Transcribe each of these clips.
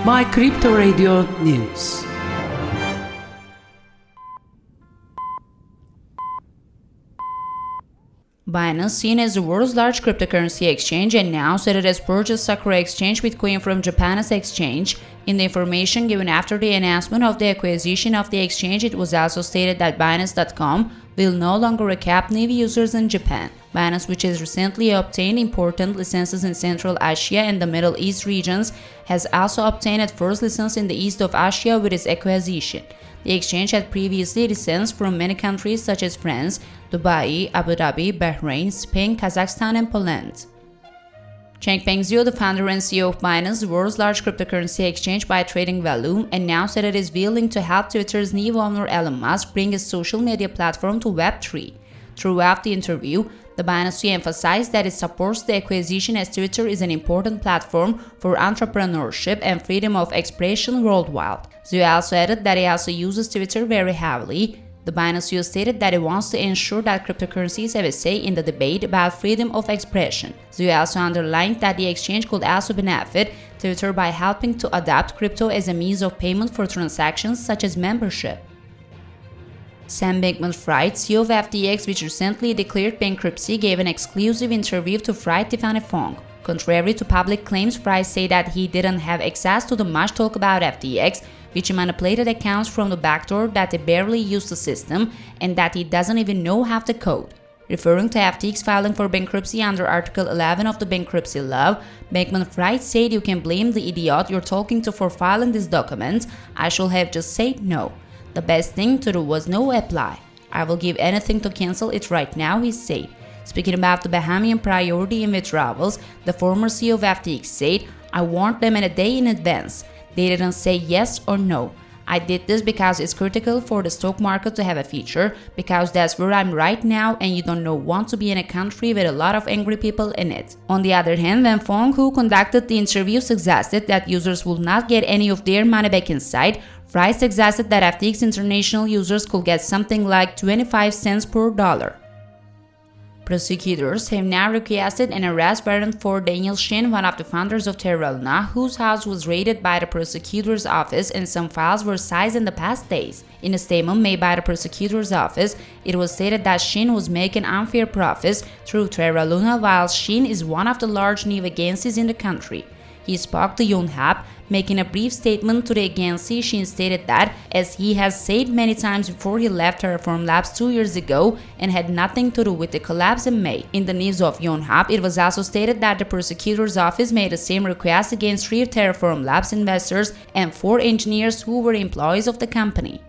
by Crypto Radio News. Binance, seen as the world's largest cryptocurrency exchange, announced that it has purchased Sakura Exchange Bitcoin from Japanese exchange. In the information given after the announcement of the acquisition of the exchange, it was also stated that Binance.com will no longer accept new users in Japan. Binance, which has recently obtained important licenses in Central Asia and the Middle East regions, has also obtained its first license in the East of Asia with its acquisition. The exchange had previously licenses from many countries such as France, Dubai, Abu Dhabi, Bahrain, Spain, Kazakhstan, and Poland. Changpeng Zhou, the founder and CEO of Binance, the world's largest cryptocurrency exchange by trading volume, announced that it is willing to help Twitter's new owner Elon Musk bring his social media platform to Web3. Throughout the interview, the Binance CEO emphasized that it supports the acquisition as Twitter is an important platform for entrepreneurship and freedom of expression worldwide. Zhou also added that he also uses Twitter very heavily. The Binance CEO stated that it wants to ensure that cryptocurrencies have a say in the debate about freedom of expression. Zhou also underlined that the exchange could also benefit Twitter by helping to adopt crypto as a means of payment for transactions such as membership. Sam Bankman-Fried, CEO of FTX, which recently declared bankruptcy, gave an exclusive interview to Fried Tiffany Fong. Contrary to public claims, Fried said that he didn't have access to the much talk about FTX, which manipulated accounts from the backdoor, that they barely used the system, and that he doesn't even know how to code. Referring to FTX filing for bankruptcy under Article 11 of the bankruptcy law, Bankman-Fried said, "You can blame the idiot you're talking to for filing this document. I should have just said no. The best thing to do was no apply. I will give anything to cancel it right now," he said. Speaking about the Bahamian priority in withdrawals, the former CEO of FTX said, "I warned them a day in advance. They didn't say yes or no. I did this because it's critical for the stock market to have a future, because that's where I'm right now and you don't want to be in a country with a lot of angry people in it." On the other hand, when Fong, who conducted the interview, suggested that users will not get any of their money back inside, Fry suggested that FTX international users could get something like 25 cents per dollar. Prosecutors have now requested an arrest warrant for Daniel Shin, one of the founders of Terra Luna, whose house was raided by the prosecutor's office and some files were seized in the past days. In a statement made by the prosecutor's office, it was stated that Shin was making unfair profits through Terra Luna, while Shin is one of the large new agencies in the country. He spoke to Yonhap, making a brief statement to the agency. Shin stated that, as he has said many times before, he left Terraform Labs 2 years ago and had nothing to do with the collapse in May. In the news of Yonhap, it was also stated that the prosecutor's office made the same request against 3 Terraform Labs investors and 4 engineers who were employees of the company.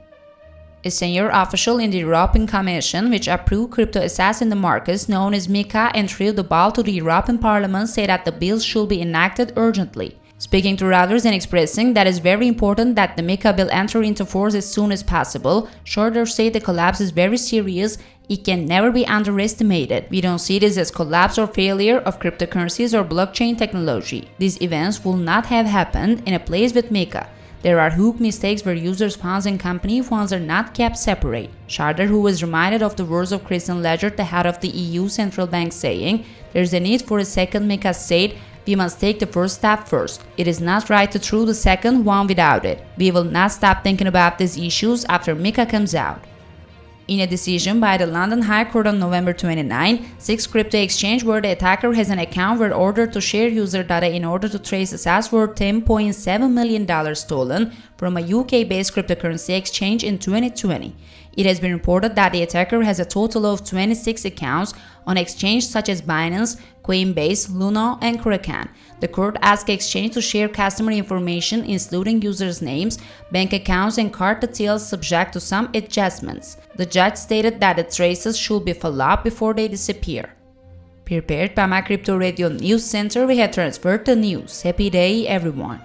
A senior official in the European Commission, which approved crypto assets in the markets, known as MiCA, and threw the ball to the European Parliament, said that the bill should be enacted urgently. Speaking to Reuters and expressing that it's very important that the MiCA bill enter into force as soon as possible, Schroeder said the collapse is very serious. It can never be underestimated. We don't see this as collapse or failure of cryptocurrencies or blockchain technology. These events will not have happened in a place with MiCA. There are huge mistakes where users' funds and company funds are not kept separate. Schroeder, who was reminded of the words of Christine Lagarde, the head of the EU Central Bank, saying, "There's a need for a second MiCA said, we must take the first step first. It is not right to throw the second one without it. We will not stop thinking about these issues after MiCA comes out." In a decision by the London High Court on November 29, 6 crypto exchanges where the attacker has an account were ordered to share user data in order to trace assets worth $10.7 million stolen from a UK-based cryptocurrency exchange in 2020. It has been reported that the attacker has a total of 26 accounts on exchanges such as Binance, Coinbase, Luna, and Kraken. The court asked exchange to share customer information, including users' names, bank accounts, and card details, subject to some adjustments. The judge stated that the traces should be followed up before they disappear. Prepared by my Crypto Radio News Center, we have transferred the news. Happy day, everyone.